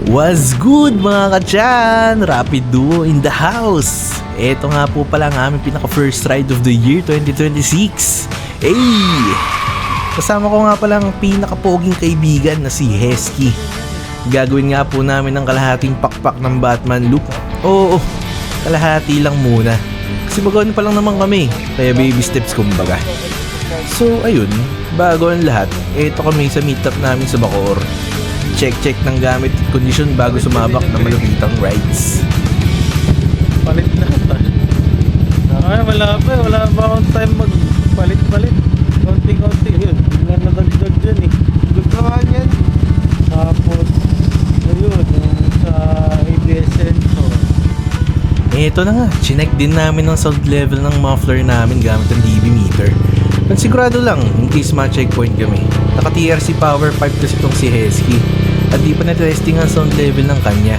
What's good mga kachan? Rapid Duo in the house! Ito nga po pala ang aming pinaka first ride of the year 2026. Hey! Kasama ko nga pala ang pinakapoging kaibigan na si Hesky. Gagawin nga po namin ang kalahating pakpak ng Batman loop. Oo, kalahati lang muna. Kasi bagoon pa lang naman kami, kaya baby steps kumbaga. So ayun, bago ang lahat, ito kami sa meetup namin sa Bacoor. Check ng gamit at kondisyon bago sumabak ng malupitang rides. Palit na ito. Ay, wala pa akong time magpalit-palit. Konti-konti yun. Wala nadagdag dyan eh. Gusto yan. Tapos, ayun, yung sa ABS sensor. Ito na nga, chinek din namin ang sound level ng muffler namin gamit ang dB meter. Pansigurado lang, in case ma-checkpoint kami. Naka TRC Power 5 kasi itong si Hesky. At di pa na-testing ang sound level ng kanya.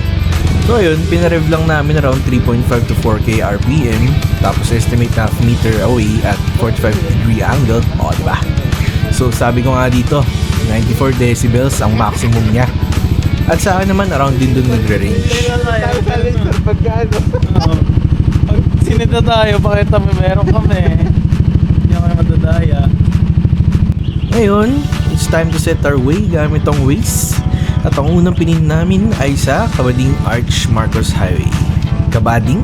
So ayun, pinarev lang namin around 3.5 to 4K RPM. Tapos estimate half meter away at 45 degree angle. O diba? So sabi ko nga dito, 94 decibels ang maximum niya. At sa akin naman, around din dun nagre-range. Pagkano? Pag sinita tayo, pakita mo meron kami. Hindi kami madadaya. Ngayon, it's time to set our way gamit ang Waze. At ang unang pinin namin ay sa Kabading Arch Marcos Highway. Kabading?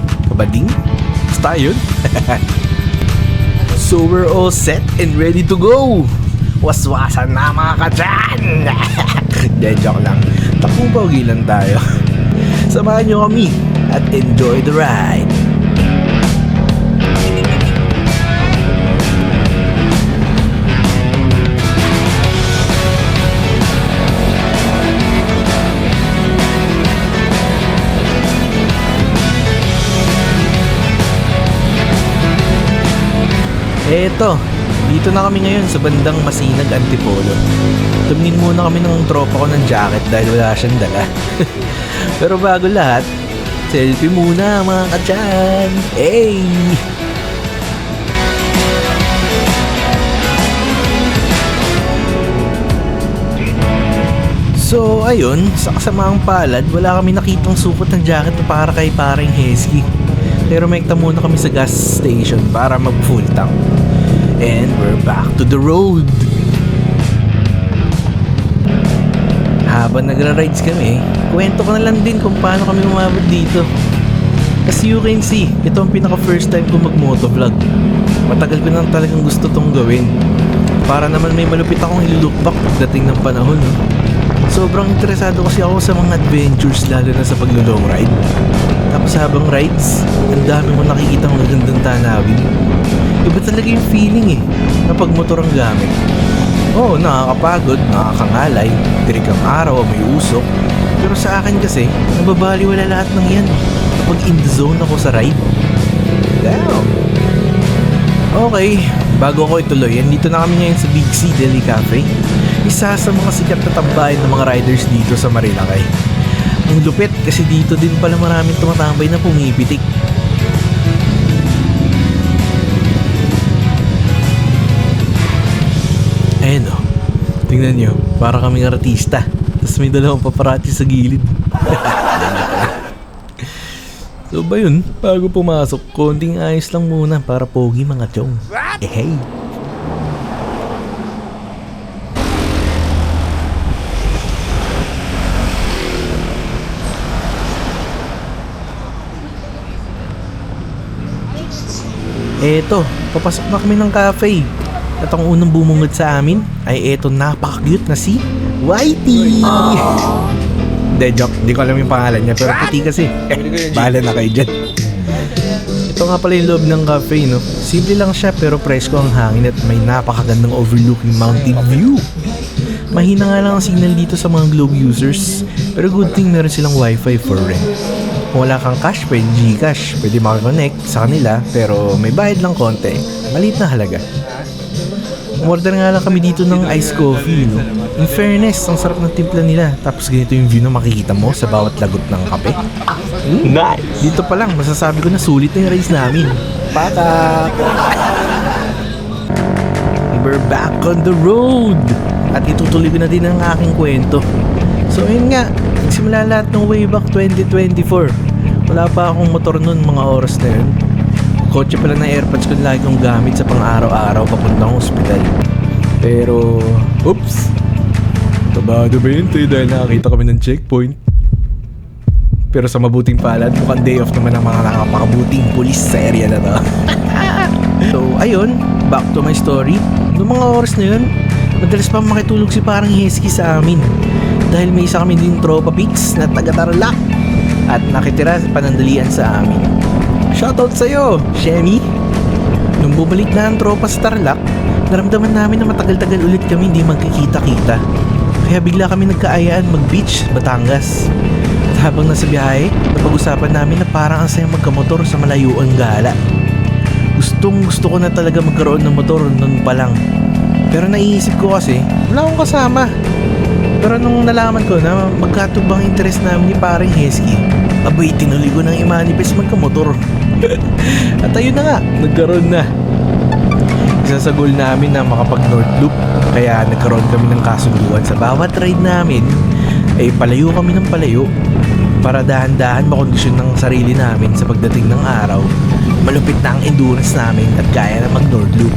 Basta yun? So we're all set and ready to go! Waswasan na mga kachan! Joke lang. Takong paugi lang tayo. Samahan nyo kami at enjoy the ride! Eto, dito na kami ngayon sa bandang Masinag, Antipolo. Tumingin muna kami ng tropa ko ng jacket dahil wala siyang dala. Pero bago lahat, selfie muna mga kachan! Hey! So ayun, sa kasamaang palad, wala kami nakitang sukat ng jacket na para kay paring Hesky. Pero mekta muna kami sa gas station para mag full tank. And we're back to the road. Habang nagra-rides kami, kwento ko na lang din kung paano kami umabot dito. As you can see, ito ang pinaka first time ko mag-motovlog. Matagal ko nang talagang gusto tong gawin. Para naman may malupit akong i-look back pagdating ng panahon. Sobrang interesado kasi ako sa mga adventures, lalo na sa paglo-long ride. Tapos habang rides, ang dami mo nakikita ng magandang tanawin. Iba talaga yung feeling kapag motor ang gamit. Oo, nakakapagod, nakakangalay, tirik ang araw, may usok. Pero sa akin kasi, nababaliwala lahat ng yan kapag in the zone ako sa ride. Damn! Okay, bago ko ituloy, andito na kami ngayon sa Big C Deli Cafe. Isa sa mga sikat na tambayan ng mga riders dito sa Marilakay. Ang lupit kasi dito din pala maraming tumatambay na pumipitik. Ayan o, tingnan nyo, para kaming artista. Tapos may dalawang paparati sa gilid. So ba yun, bago pumasok, konting ayos lang muna para pogi mga chong. Hey! Eto, papasok na kami ng cafe. At ang unang bumungad sa amin ay eto napaka-cute na si Whitey! De joke, di ko alam yung pangalan niya pero puti kasi. Bahala na kayo dyan. Ito nga pala yung loob ng cafe, no? Simple lang siya pero presko ang hangin at may napakagandang overlooking mountain view. Mahina nga lang ang signal dito sa mga Globe users, pero good thing meron silang wifi for rent. Kung wala kang cash, pwede Gcash, pwede makakonnect sa kanila, pero may bayad lang konti. Maliit na halaga. Umorder nga lang kami dito ng iced coffee, no? In fairness, ang sarap ng timpla nila. Tapos ganito yung view na makikita mo sa bawat lagot ng kape. Nice! Dito pa lang, masasabi ko na sulit na yung rides namin. Patak! We're back on the road! At itutuloy ko na din ang aking kwento. So ayun nga, Simula lahat ng way back 2024. Wala pa akong motor nun mga oras na yun. Kotse pala ng AirPods ko lagi kong gamit sa pang-araw-araw papuntang ospital. Pero, oops! Tabado ba yun dahil nakakita kami ng checkpoint? Pero sa mabuting palad, mukhang day off naman ang mga nakapakabuting pulis sa area na to. So, ayun, back to my story. Noong mga oras na yun, madalas pa makitulog si parang Hesky sa amin. Dahil may isa kami din tropa pics na taga-Tarlac at nakitira sa panandalian sa amin. Shoutout sa'yo, Shemi! Nung bumalik na ang tropa sa Tarlac, naramdaman namin na matagal-tagal ulit kami hindi magkikita-kita. Kaya bigla kami nagkaayaan mag-beach, Batangas. At habang nasa biyahe, napag-usapan namin na parang ang sayang magkamotor sa malayuang gala. Gustong gusto ko na talaga magkaroon ng motor noon pa lang. Pero naiisip ko kasi, wala akong kasama. Pero nung nalaman ko na magkatubang interest namin ni paring Hesky, abay tinuloy ko nang i-manifest magkamotor. At ayun na nga, nagkaroon na. Isa sa goal namin na makapag North Loop, kaya nagkaroon kami ng kasunduan sa bawat ride namin ay palayo kami ng palayo para dahan-dahan makondisyon ng sarili namin sa pagdating ng araw. Malupit na ang endurance namin at kaya na mag North Loop.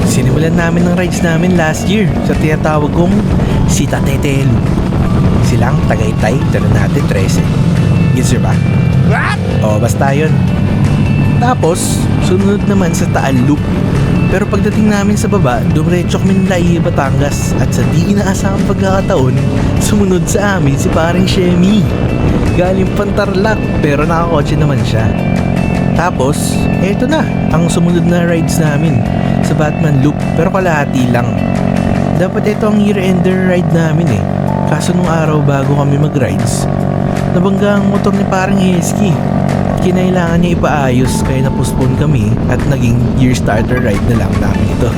Sinimulan namin ng rides namin last year sa tinatawag kong Sita Tete Loop. Silang Tagaytay, Ternate 13. Gets ba? O basta yun. Tapos, sunod naman sa Taal Loop. Pero pagdating namin sa baba, dumiretso kami ng Laie, Batangas. At sa di inaasahang pagkakataon, sumunod sa amin si paring Shemi. Galing Pantarlac, pero nakakotse naman siya. Tapos, eto na, ang sumunod na rides namin sa Batman Loop, pero kalahati lang. Dapat ito ang year-ender ride namin eh. Kaso nung araw bago kami mag-rides, nabangga ang motor ni paring Hesky. Kinailangan niya ipaayos kaya na-postpone kami at naging year starter ride na lang namin ito.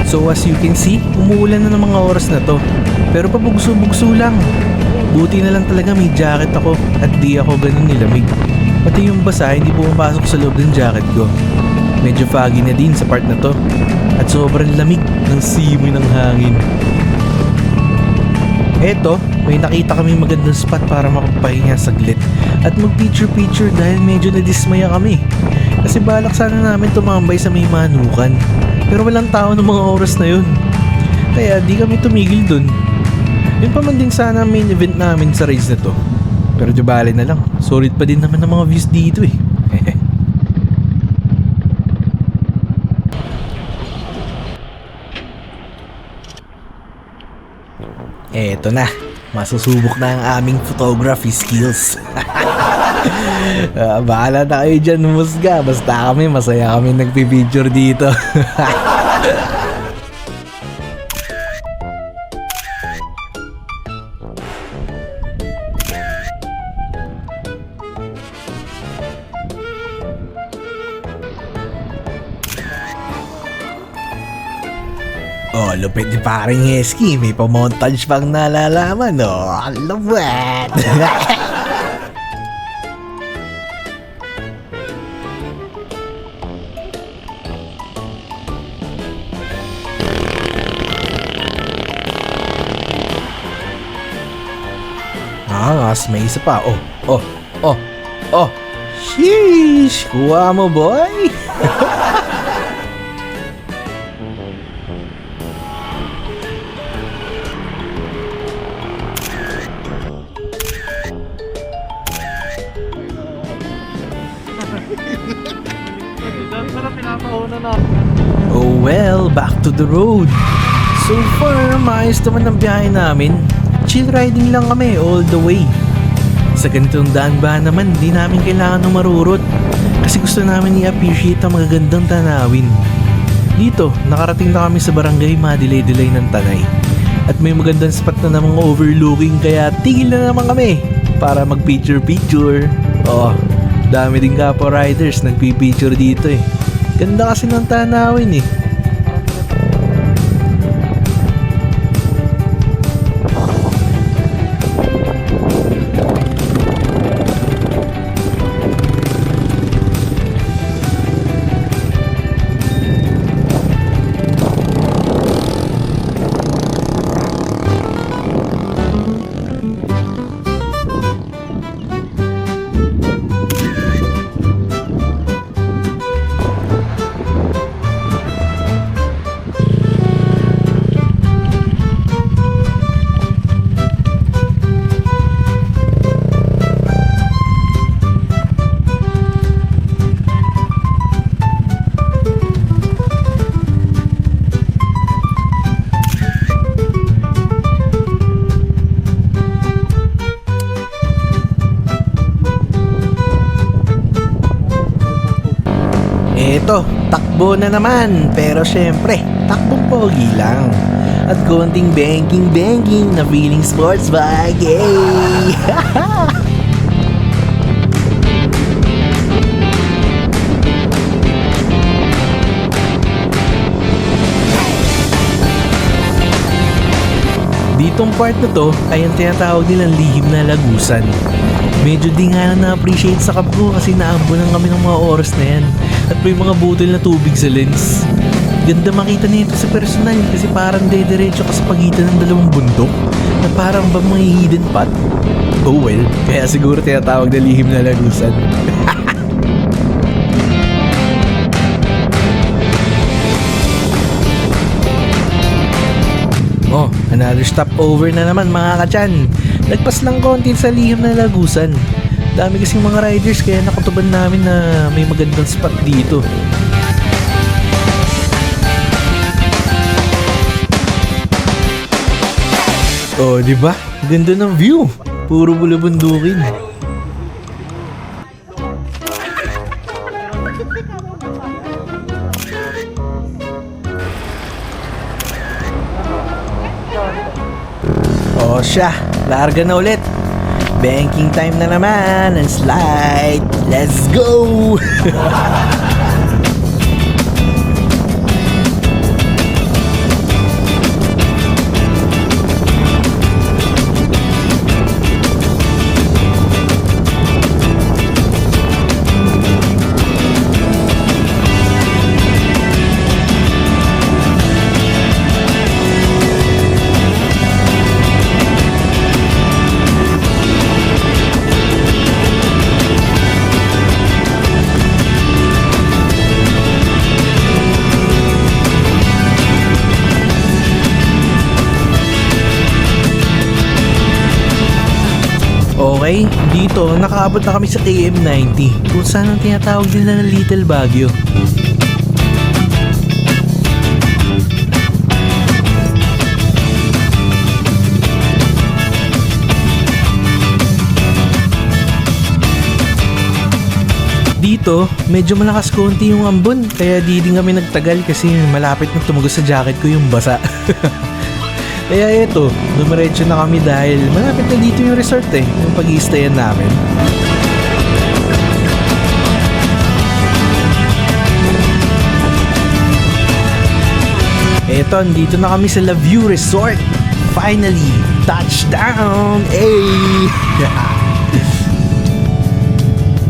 So as you can see, umuulan na ng mga oras na to. Pero pabugso-bugso lang. Buti na lang talaga may jacket ako at di ako ganun nilamig. Pati yung basa hindi pumapasok sa loob ng jacket ko. Medyo foggy na din sa part na to. At sobrang lamig ng simoy ng hangin. Eto, may nakita kami magandang spot para makapahinga saglit at mag-picture-picture dahil medyo nadismaya kami. Kasi balak sana namin tumambay sa may manukan. Pero walang tao ng mga oras na yun. Kaya di kami tumigil dun. Yun pa man din sana main event namin sa race na to. Pero di bale na lang. Solid pa din naman ang mga views dito eh. Eto na. Masusubok na ang aming photography skills. Bahala na kayo dyan, musga. Basta kami, masaya kami nagpipicture dito. Oh, lupit ni paring Hesky. May pa-montage pang nalalaman, oh. Lupit! Mas may isa pa. Oh. Sheesh! Kuha mo, boy! Oh well, back to the road. So far, maayos naman ang biyahe namin. Chill riding lang kami all the way. Sa ganitong daan ba naman, di namin kailangan ng marurot. Kasi gusto namin i-appreciate ang magagandang tanawin. Dito, nakarating na kami sa barangay Madelay-Delay ng Tanay. At may magandang spot na namang overlooking kaya tigil na naman kami para mag-picture-picture. Oh, dami din kapwa riders nagpipicture dito eh. Ganda kasi ng tanawin eh. Eto, takbo na naman. Pero syempre, takbong pogi lang. At konting banking na feeling sports bike. Yay! Ditong part na to ay ang tinatawag nilang lihim na lagusan. Medyo di nga na na-appreciate sa cup ko kasi naambunan kami ng mga oras na yan at may mga botol na tubig sa lens. Ganda makita nito sa personal kasi parang dediretso ka sa pagitan ng dalawang bundok na parang ba mga hidden path. Oh well, kaya siguro tinatawag na lihim na lagusan. Oh, another stopover na naman mga kachan. Nagpas lang konti sa lihim na lagusan. Dami kasing mga riders kaya nakutuban namin na may magandang spot dito. Oh, di ba? Ganda ng view. Puro bulabundukin. Oh siya, larga na ulit. Banking time na naman and slide. Let's go! Okay, dito nakaabot na kami sa KM90 kung saan ang tinatawag nila na Little Baguio. Dito, medyo malakas konti yung ambon kaya di din kami nagtagal kasi malapit na tumugos sa jacket ko yung basa. Kaya eto, dumiretso na kami dahil malapit na dito yung resort yung pag-i-stayan namin. Eto, dito na kami sa La View Resort. Finally, touchdown! Hey!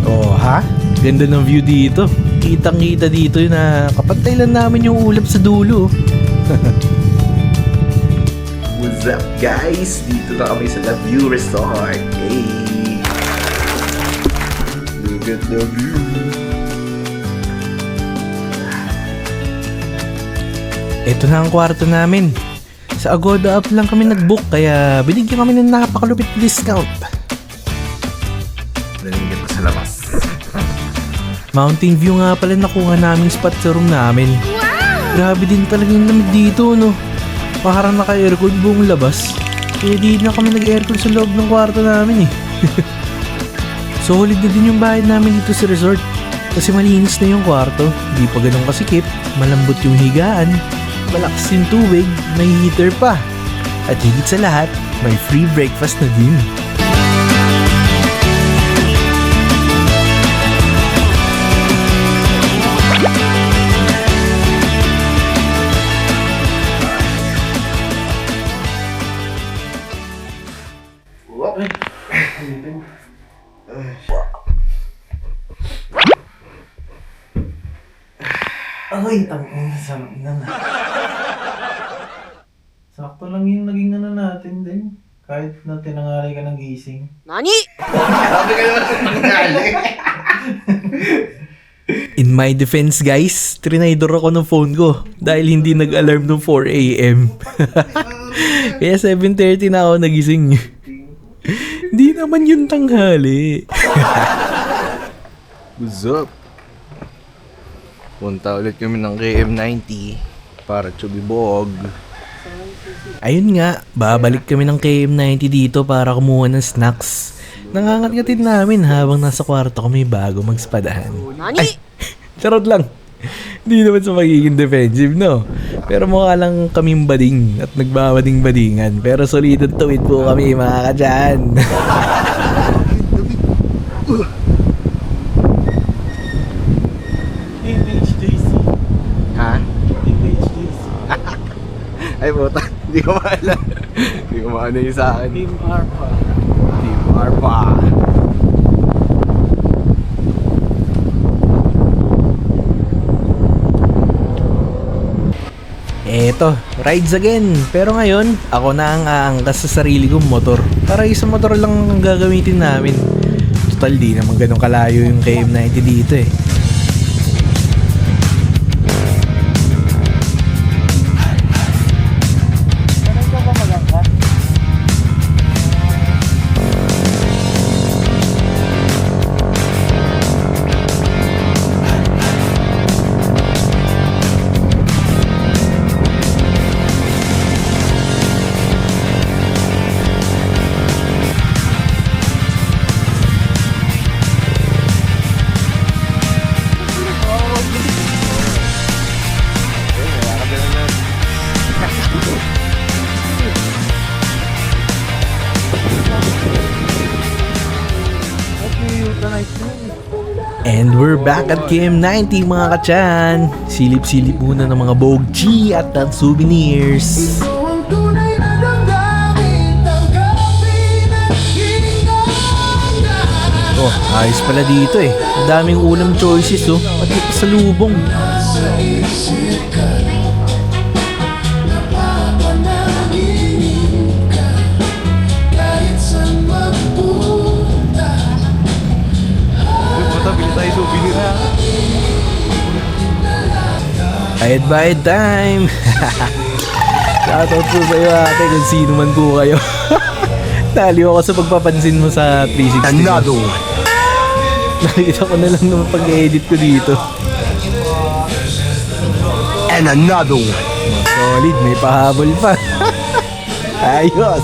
Oh ha? Ganda ng view dito. Kitang-kita dito na kapantay lang namin yung ulap sa dulo. What's up guys? Dito na kami sa La View Resort. Hey! Look at the view. Ito na ang kwarto namin. Sa Agoda app lang kami nag-book kaya binigyan kami ng napakalupit discount. Nalinggan ko sa labas. Mountain view nga pala nakuha naming spot sa room namin. Grabe din talaga yung lamig dito, no? Parang naka-aircon buong labas. Kaya di na kami nag-aircon sa loob ng kwarto namin eh. Solid na din yung bahay namin dito sa resort. Kasi malinis na yung kwarto. Di pa ganun kasikip. Malambot yung higaan. Malakas yung tubig. May heater pa. At higit sa lahat, may free breakfast na din. Ay, tangin sa ina na. Sakto lang yung naging ano natin din. Kahit na tinangali ka ng gising. Nani? Sabi ka naman sa nangyali. In my defense guys, trinidor ako ng phone ko dahil hindi nag-alarm ng 4 AM. Kaya 7:30 na ako nagising. Hindi naman yun tanghali. What's up? Punta ulit kami ng KM90 para Chubibog. Ayun nga, babalik kami ng KM90 dito para kumuha ng snacks. Nangangat-ngatin namin habang nasa kwarto kami bago magspadahan. Nani? Charot lang. Hindi naman sa magiging defensive, no? Pero mukha lang kaming bading at nagbabading-badingan. Pero solidong tuwid po kami, mga kadyan. Team HJC. Ha? Team HJC. Ay, puta. Hindi ko maalala. Hindi ko maano yung sa akin. Team Arpa. Team Arpa. Eto, rides again. Pero ngayon, ako na ang aangkas sa sarili kong motor. Para isang motor lang ang gagamitin namin. Total, di naman ganun kalayo yung KM90 dito eh. Saan ka ba magangka? And we're back at KM90 mga kachan. Silip-silip muna ng mga Bogchi at ng souvenirs. Oh, ayos pala dito eh. Ang daming ulam choices oh. Pati pa sa lubong. Puta, bili tayo souvenir ha. Bayad time! Shoutout po sa iyo ate kung sino man po kayo. Naliw ako sa pagpapansin mo sa 360. Another one. Nakita ko na lang naman pag-edit ko dito. And another one. Solid, may pahabol pa. Ayos!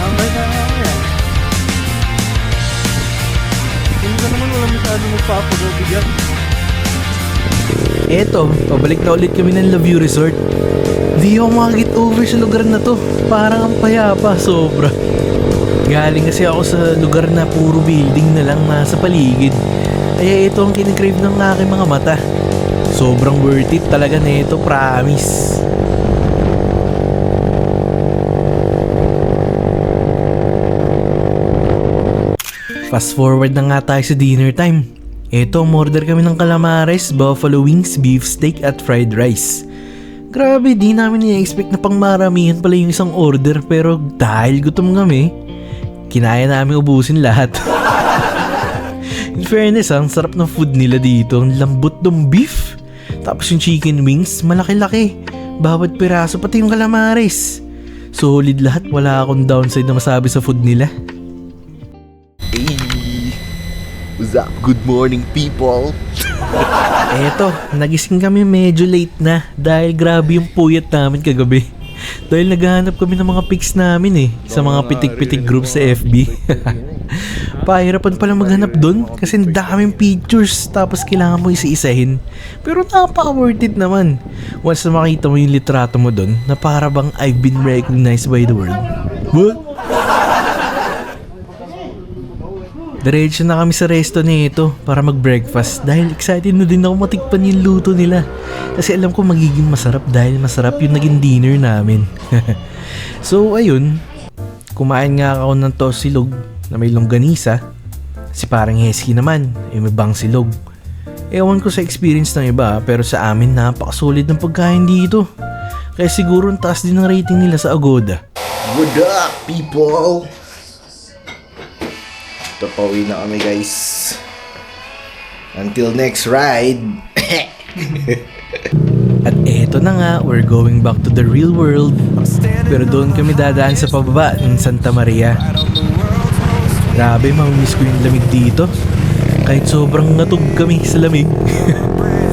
Tambay na nga yan. Hindi ka naman wala masyadong magpapagabi yan. Eto, pabalik na ulit kami ng Laview Resort. Di ako makag-get over sa lugar na to. Parang ang payapa, sobra. Galing kasi ako sa lugar na puro building na lang nasa paligid. Kaya ito ang kinikrave ng aking mga mata. Sobrang worth it talaga na ito, promise. Fast forward na nga tayo sa dinner time. Eto, umorder kami ng calamares, buffalo wings, beef steak at fried rice. Grabe, di namin i-expect na pangmaramihan pala yung isang order pero dahil gutom kami, kinaya namin ubusin lahat. In fairness, ang sarap ng food nila dito. Ang lambot ng beef. Tapos yung chicken wings, malaki-laki. Bawat piraso, pati yung calamares. Solid lahat, wala akong downside na masabi sa food nila. Hey. What's up? Good morning, people. Eto, nagising kami medyo late na dahil grabe yung puyat namin kagabi. Dahil naghahanap kami ng mga pics namin eh, sa mga pitik-pitik group sa FB. Pahirapan pala maghanap doon kasi ang daming pictures tapos kailangan mo isa-isahin. Pero napaka-worth it naman. Once na makita mo yung litrato mo doon na para bang I've been recognized by the world. What? Diretso na kami sa resto nito para mag-breakfast dahil excited na din ako matikpan yung luto nila. Kasi alam ko magiging masarap dahil masarap yung naging dinner namin. So ayun, kumain nga ako ng tosilog na may longganisa. Si parang Hesky naman, may bang silog. Ewan ko sa experience ng iba pero sa amin napakasolid ng pagkain dito. Kaya siguro ang taas din ng rating nila sa Agoda. What up, people? Tapawin na kami, guys. Until next ride. At eto na nga, we're going back to the real world. Pero doon kami dadaan sa pababa ng Santa Maria. Grabe, mamimiss ko yung lamig dito. Kahit sobrang ngatog kami sa lamig.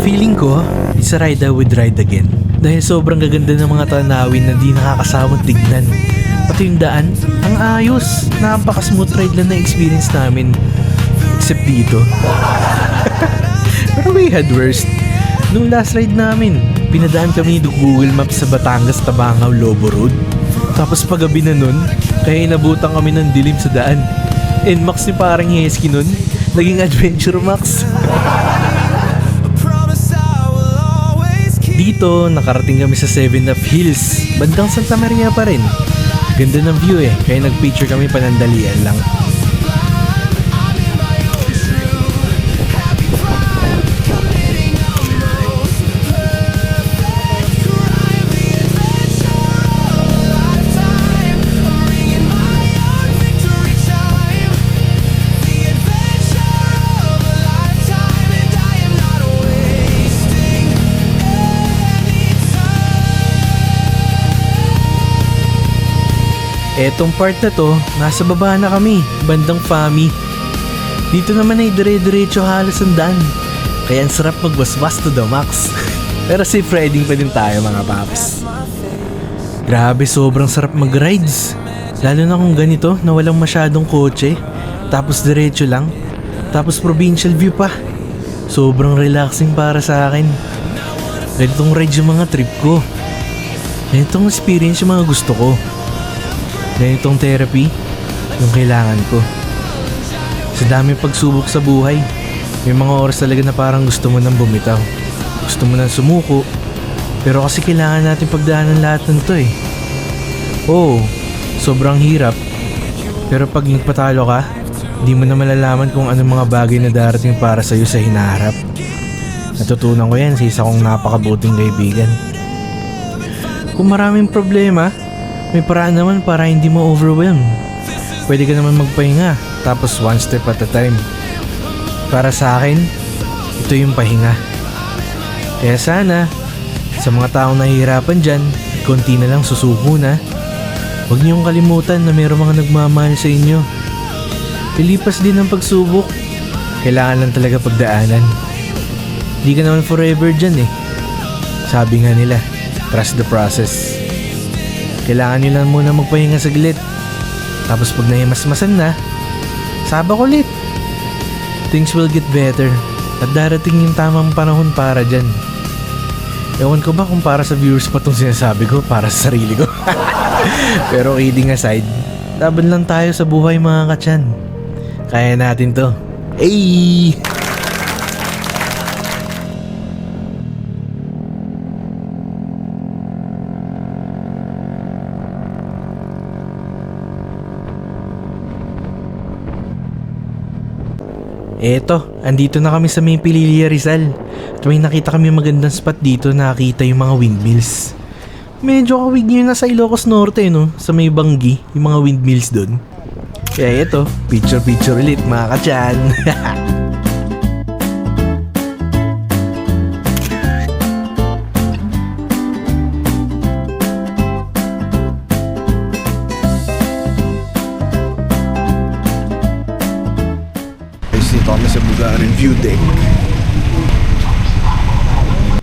Feeling ko, it's a ride I would ride again. Dahil sobrang gaganda ng mga tanawin na di nakakasamang tignan. Pati yung daan, ang ayos. Napaka-smooth ride lang na experience namin. Except dito. Pero we had worst. Nung last ride namin, pinadaan kami ni Google Maps sa Batangas, Tabangaw, Lobo Road. Tapos paggabi na nun, kaya inabutan kami ng dilim sa daan. And Max ni parang Hesky nun, naging Adventure Max. Dito, nakarating kami sa Seven Up Hills. Bandang Santa Maria pa rin. Ganda ng view eh, kaya nag-picture kami panandalian lang. Etong part na to, nasa baba na kami, bandang Fami. Dito naman ay dire-diretso halos ang daan. Kaya ang sarap magbasbas to the max. Pero safe riding pa din tayo mga paps. Grabe, sobrang sarap mag-rides. Lalo na kung ganito na walang masyadong kotse. Tapos diretso lang. Tapos provincial view pa. Sobrang relaxing para sa akin. Ganitong rides yung mga trip ko. Ganitong experience yung mga gusto ko. Ganitong therapy, yung kailangan ko. Sa dami pagsubok sa buhay, may mga oras talaga na parang gusto mo nang bumitaw. Gusto mo nang sumuko. Pero kasi kailangan natin pagdaanan lahat ng to eh. Oo, sobrang hirap. Pero pag nagpatalo ka, hindi mo na malalaman kung anong mga bagay na darating para sa'yo sa hinaharap. Natutunan ko yan sa isa kong napakabuting kaibigan. Kung maraming problema, may paraan naman para hindi mo overwhelm. Pwede ka naman magpahinga, tapos one step at a time. Para sa akin, ito yung pahinga. Kaya sana, sa mga taong nahihirapan dyan, konti na lang susuko na. Huwag niyong kalimutan na mayroong mga nagmamahal sa inyo. Pilipas din ang pagsubok. Kailangan lang talaga pagdaanan. Hindi ka naman forever dyan eh. Sabi nga nila, trust the process. Kailangan nyo lang muna magpahinga saglit. Tapos pag nahimasmasan na, sabak ulit. Things will get better. At darating yung tamang panahon para dyan. Ewan ko ba kung para sa viewers pa itong sinasabi ko, para sa sarili ko. Pero kidding aside, laban lang tayo sa buhay mga katyan. Kaya natin to. Hey! Eto, andito na kami sa may Pililla Rizal. At may nakita kami magandang spot dito na nakita yung mga windmills. Medyo kawig nyo na sa Ilocos Norte no, sa may Banggi, yung mga windmills dun. Kaya eto, picture ulit mga katyan. Dito kami sa Bugarin View Deck.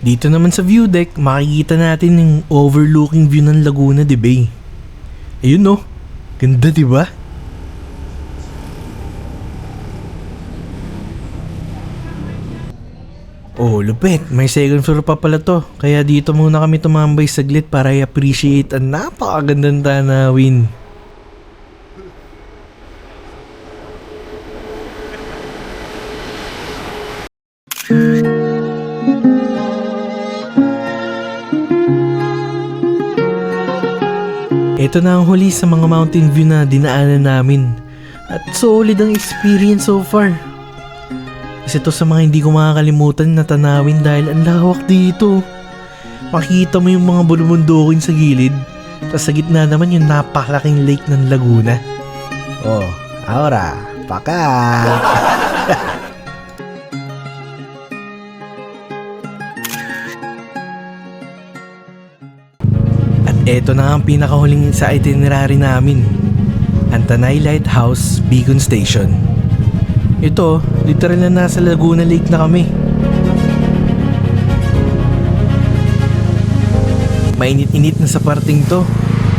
Dito naman sa view deck, makikita natin yung overlooking view ng Laguna de Bay. Ayun no, ganda diba? Oh, lupit. May second floor pa pala to. Kaya dito muna kami tumambay saglit para i-appreciate ang napakagandang tanawin. Ito na ang huli sa mga mountain view na dinaanan namin. At solid ang experience so far. Kasi ito sa mga hindi ko makakalimutan na tanawin dahil ang lawak dito. Makikita mo yung mga bulumundukin sa gilid. Tapos sa gitna naman yung napakalaking lake ng Laguna. Oh, ahora, paka! At eto na ang pinakahuling sa itinerary namin. Antanay Lighthouse, Beacon Station. Ito, literal na nasa Laguna Lake na kami. Mainit-init na sa parting to.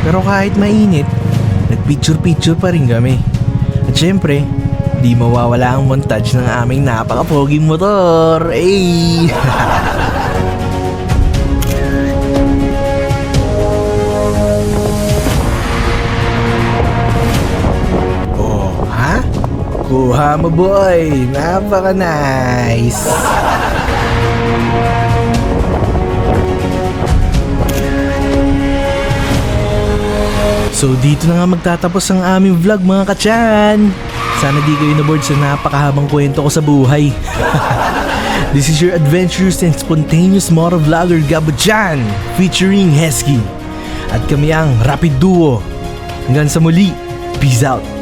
Pero kahit mainit, nagpicture-picture pa rin kami. At syempre, di mawawala ang montage ng aming napaka-poging motor. Ay! Oh, ha? Kuha mo boy, napaka-nice. So dito na nga magtatapos ang aming vlog mga kachan. Sana di kayo na-bored sa napakahabang kwento ko sa buhay. This is your adventurous and spontaneous motovlogger Gabo-chan featuring Hesky. At kami ang Rapid Duo. Hanggang sa muli, peace out.